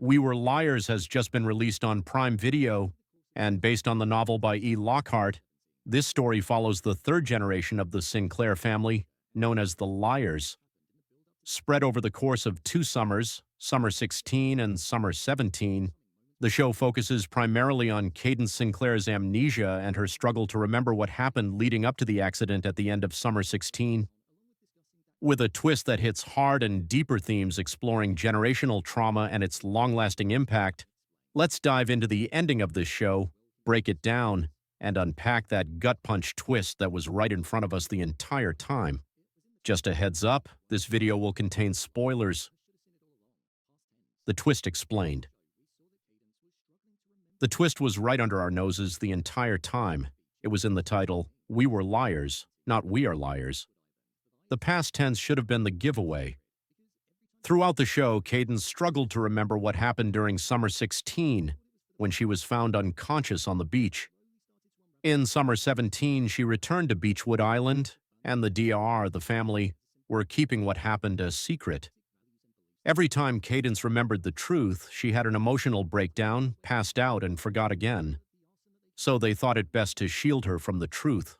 We Were Liars has just been released on Prime Video, and based on the novel by Lockhart, this story follows the third generation of the Sinclair family, known as the Liars. Spread over the course of two summers, Summer 16 and Summer 17, the show focuses primarily on Cadence Sinclair's amnesia and her struggle to remember what happened leading up to the accident at the end of Summer 16. With a twist that hits hard and deeper themes exploring generational trauma and its long-lasting impact, let's dive into the ending of this show, break it down, and unpack that gut-punch twist that was right in front of us the entire time. Just a heads up, this video will contain spoilers. The twist explained. The twist was right under our noses the entire time. It was in the title, We Were Liars, not We Are Liars. The past tense should have been the giveaway. Throughout the show, Cadence struggled to remember what happened during Summer 16, when she was found unconscious on the beach. In Summer 17, she returned to Beechwood Island, and the DR, the family, were keeping what happened a secret. Every time Cadence remembered the truth, she had an emotional breakdown, passed out, and forgot again. So they thought it best to shield her from the truth.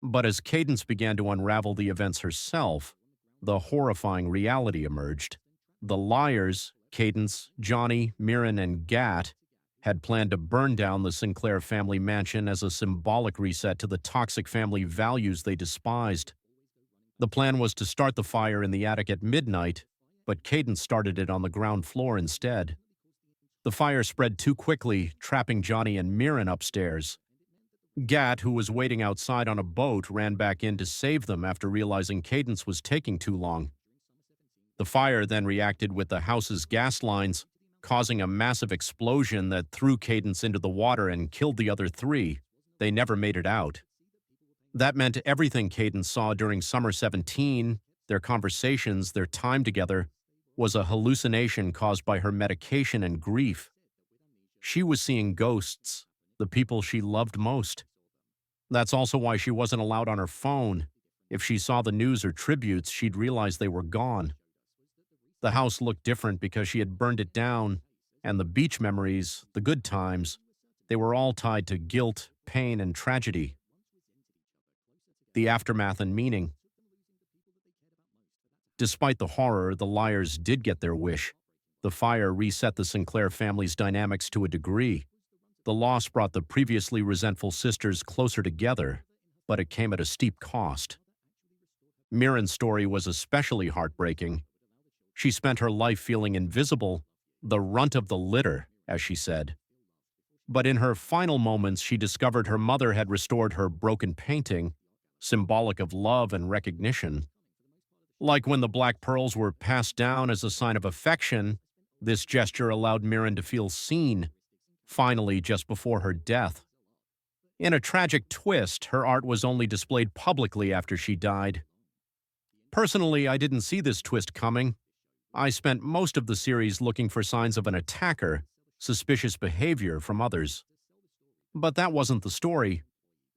But as Cadence began to unravel the events herself, the horrifying reality emerged. The Liars, Cadence, Johnny, Mirren, and Gat, had planned to burn down the Sinclair family mansion as a symbolic reset to the toxic family values they despised. The plan was to start the fire in the attic at midnight, but Cadence started it on the ground floor instead. The fire spread too quickly, trapping Johnny and Mirren upstairs. Gat, who was waiting outside on a boat, ran back in to save them after realizing Cadence was taking too long. The fire then reacted with the house's gas lines, causing a massive explosion that threw Cadence into the water and killed the other three. They never made it out. That meant everything Cadence saw during Summer 17, their conversations, their time together, was a hallucination caused by her medication and grief. She was seeing ghosts, the people she loved most. That's also why she wasn't allowed on her phone. If she saw the news or tributes, she'd realize they were gone. The house looked different because she had burned it down, and the beach memories, the good times, they were all tied to guilt, pain, and tragedy. The aftermath and meaning. Despite the horror, the Liars did get their wish. The fire reset the Sinclair family's dynamics to a degree. The loss brought the previously resentful sisters closer together, but it came at a steep cost. Mirren's story was especially heartbreaking. She spent her life feeling invisible, the runt of the litter, as she said. But in her final moments, she discovered her mother had restored her broken painting, symbolic of love and recognition. Like when the black pearls were passed down as a sign of affection, this gesture allowed Mirren to feel seen, finally just before her death. In a tragic twist, her art was only displayed publicly after she died. Personally, I didn't see this twist coming. I spent most of the series looking for signs of an attacker, suspicious behavior from others. But that wasn't the story.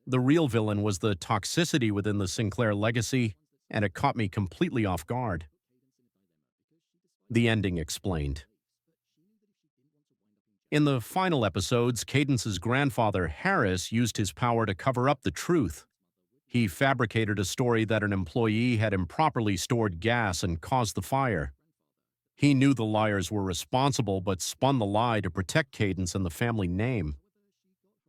The real villain was the toxicity within the Sinclair legacy, and it caught me completely off guard. The ending explained. In the final episodes, Cadence's grandfather, Harris, used his power to cover up the truth. He fabricated a story that an employee had improperly stored gas and caused the fire. He knew the Liars were responsible, but spun the lie to protect Cadence and the family name.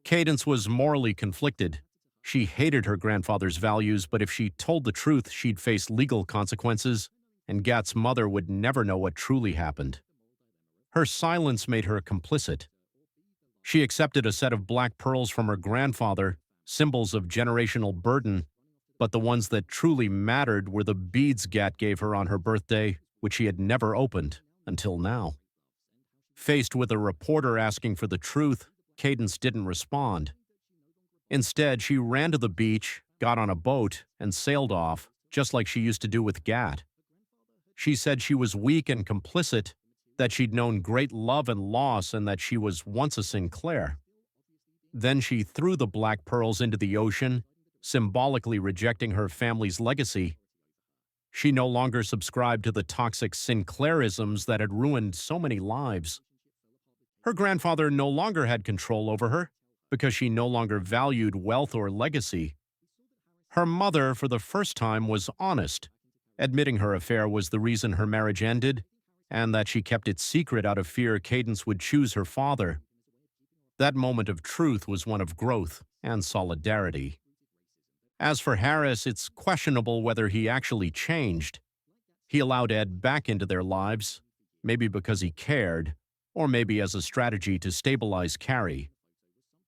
Cadence was morally conflicted. She hated her grandfather's values, but if she told the truth, she'd face legal consequences, and Gat's mother would never know what truly happened. Her silence made her complicit. She accepted a set of black pearls from her grandfather, symbols of generational burden, but the ones that truly mattered were the beads Gat gave her on her birthday, which she had never opened until now. Faced with a reporter asking for the truth, Cadence didn't respond. Instead, she ran to the beach, got on a boat, and sailed off, just like she used to do with Gat. She said she was weak and complicit, that she'd known great love and loss, and that she was once a Sinclair. Then she threw the black pearls into the ocean, symbolically rejecting her family's legacy. She no longer subscribed to the toxic Sinclairisms that had ruined so many lives. Her grandfather no longer had control over her because she no longer valued wealth or legacy. Her mother, for the first time, was honest, admitting her affair was the reason her marriage ended and that she kept it secret out of fear Cadence would choose her father. That moment of truth was one of growth and solidarity. As for Harris, it's questionable whether he actually changed. He allowed Ed back into their lives, maybe because he cared, or maybe as a strategy to stabilize Carrie.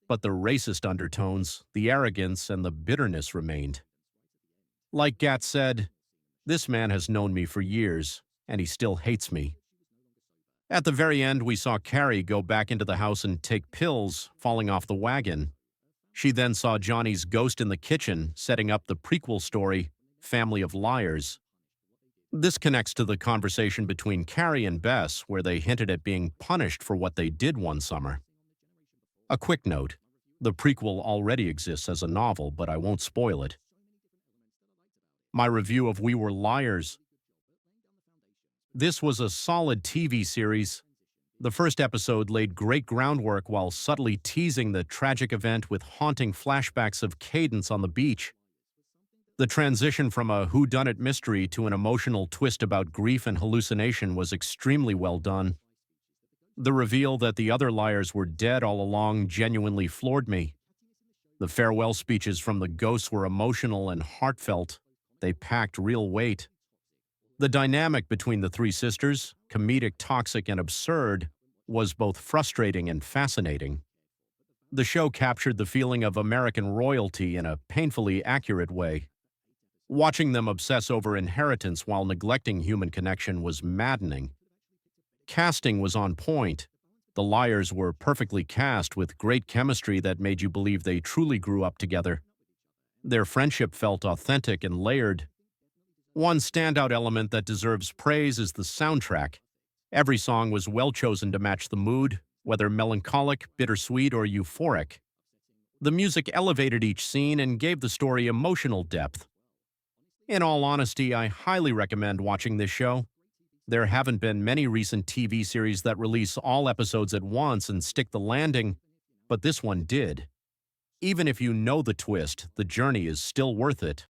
But the racist undertones, the arrogance, and the bitterness remained. Like Gat said, this man has known me for years, and he still hates me. At the very end, we saw Carrie go back into the house and take pills, falling off the wagon. She then saw Johnny's ghost in the kitchen, setting up the prequel story, Family of Liars. This connects to the conversation between Carrie and Bess, where they hinted at being punished for what they did one summer. A quick note, the prequel already exists as a novel, but I won't spoil it. My review of We Were Liars. This was a solid TV series. The first episode laid great groundwork while subtly teasing the tragic event with haunting flashbacks of Cadence on the beach. The transition from a whodunit mystery to an emotional twist about grief and hallucination was extremely well done. The reveal that the other liars were dead all along genuinely floored me. The farewell speeches from the ghosts were emotional and heartfelt. They packed real weight. The dynamic between the three sisters, comedic, toxic, and absurd, was both frustrating and fascinating. The show captured the feeling of American royalty in a painfully accurate way. Watching them obsess over inheritance while neglecting human connection was maddening. Casting was on point. The liars were perfectly cast with great chemistry that made you believe they truly grew up together. Their friendship felt authentic and layered. One standout element that deserves praise is the soundtrack. Every song was well chosen to match the mood, whether melancholic, bittersweet, or euphoric. The music elevated each scene and gave the story emotional depth. In all honesty, I highly recommend watching this show. There haven't been many recent TV series that release all episodes at once and stick the landing, but this one did. Even if you know the twist, the journey is still worth it.